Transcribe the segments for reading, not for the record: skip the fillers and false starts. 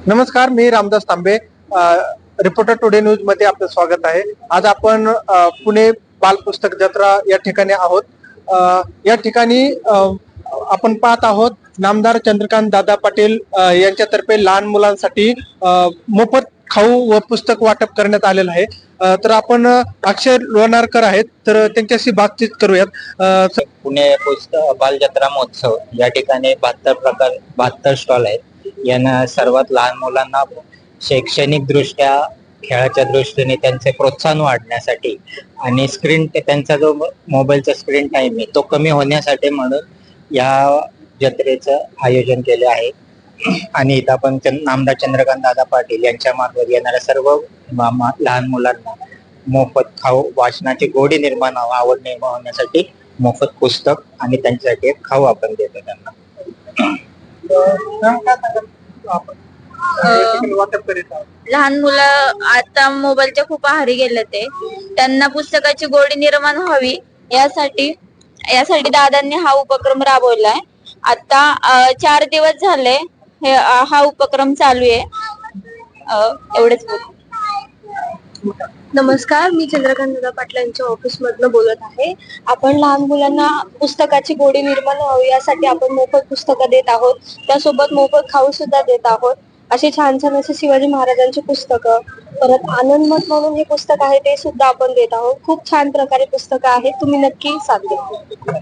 नमस्कार, मी रामदास तांबे, reporter today news मध्ये आपलं स्वागत आहे। आज आपण पुणे बाल पुस्तक जत्रा या ठिकाणी आहोत। या ठिकाणी आपण पाहत आहोत नामदार चंद्रकांत दादा पाटील यांच्यातर्फे लहान मुलांसाठी मोफत खाऊ व पुस्तक वाटप करण्यात आलेलं आहे। तर आपण अक्षय लोणारकर आहेत, तर त्यांच्याशी बातचीत करूयात। पुणे पुस्तक बाल जत्रा महोत्सव या ठिकाणी 72 स्टॉल आहेत। यांना सर्वात लहान मुलांना शैक्षणिक दृष्ट्या, खेळाच्या दृष्टीने त्यांचे प्रोत्साहन वाढण्यासाठी आणि त्यांचा जो मोबाईलचा स्क्रीन टाइम आहे तो कमी होण्यासाठी म्हणून या जत्रेचं आयोजन केले आहे। आणि इथं आपण नामदार चंद्रकांत दादा पाटील यांच्या मार्फत येणाऱ्या सर्व लहान मुलांना मोफत खाऊ, वाचनाची गोडी निर्माण आवड निर्माण होण्यासाठी मोफत पुस्तक आणि त्यांच्यासाठी एक खाऊ आपण देतो त्यांना। लहान मुलं आता मोबाईलच्या खूप आहारी गेले, त्यांना पुस्तकाची गोडी निर्माण व्हावी यासाठी दादांनी हा उपक्रम राबवलाय। आता 4 दिवस झाले हा उपक्रम चालू आहे। एवढेच। नमस्कार, मी चंद्रकांत दादा पाटील यांच्या ऑफिस मधनं बोलत आहे। आपण लहान मुलांना पुस्तकाची गोडी निर्माण व्हावी यासाठी आपण मोफत पुस्तकं देत आहोत, त्यासोबत मोफत खाऊ सुद्धा देत आहोत। असे छान छान असे शिवाजी महाराजांची पुस्तकं, परत आनंदमठ म्हणून हे पुस्तक आहे ते सुद्धा आपण देत आहोत। खूप छान प्रकारे पुस्तकं आहेत, तुम्ही नक्की साथ द्या।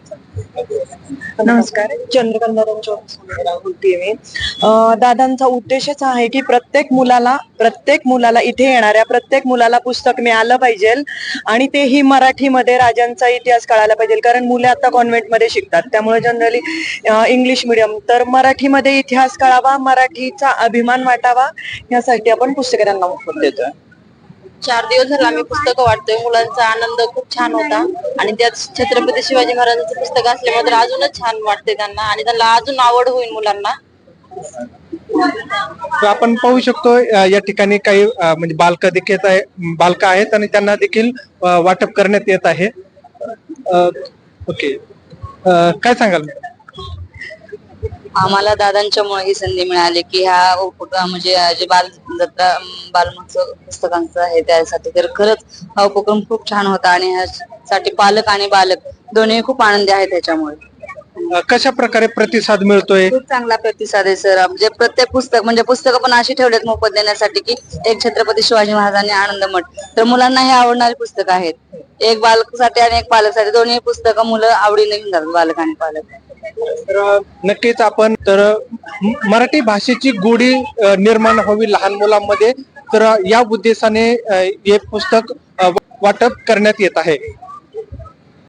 नमस्कार, चंद्रकांत दादांच्या ऑफिसमध्ये बोलतेय मी। दादांचा उद्देशच आहे की प्रत्येक मुलाला इथे येणाऱ्या प्रत्येक मुलाला पुस्तक मिळालं पाहिजे आणि तेही मराठीमध्ये राजांचा इतिहास कळायला पाहिजे, कारण मुले आता कॉन्व्हेंटमध्ये शिकतात, त्यामुळे जनरली इंग्लिश मिडियम, तर मराठीमध्ये इतिहास कळावा, मराठीचा अभिमान वाटावा यासाठी आपण पुस्तकं त्यांना मोफत देतोय। 4 दिवस झाला आम्ही पुस्तकं वाटतोय। मुलांचा आनंद खूप छान होता आणि त्यात छत्रपती शिवाजी महाराजांचं पुस्तक असल्यामुळे तर अजूनच छान वाटते त्यांना आणि त्यांना अजून आवड होईल मुलांना। आपण पाहू शकतो या ठिकाणी काही म्हणजे बालक आहेत आणि त्यांना देखील वाटप करण्यात येत आहे। ओके, काय सांगाल? आम्हाला दादांच्यामुळे ही संधी मिळाली की ह्या म्हणजे जे बाल महोत्सव पुस्तकांचं आहे त्यासाठी तर खरंच हा उपक्रम खूप छान होता आणि ह्यासाठी पालक आणि बालक दोन्ही खूप आनंदी आहेत। त्याच्यामुळे कशा प्रकारे प्रतिसाद मिळतोय? खूप चांगला प्रतिसाद आहे सर। म्हणजे प्रत्येक पुस्तकं पण अशी ठेवलेत मोफत देण्यासाठी की एक छत्रपती शिवाजी महाराजांनी आनंदमठ, तर मुलांना हे आवडणारी पुस्तकं आहेत। एक बालकासाठी आणि एक पालकासाठी दोन्ही पुस्तकं मुलं आवडीने घेऊन जातात, बालक आणि पालक। तर नक्कीच आपण तर मराठी भाषेची गोडी निर्माण व्हावी लहान मुलांमध्ये, तर या उद्देशाने हे पुस्तक वाटप करण्यात येत आहे।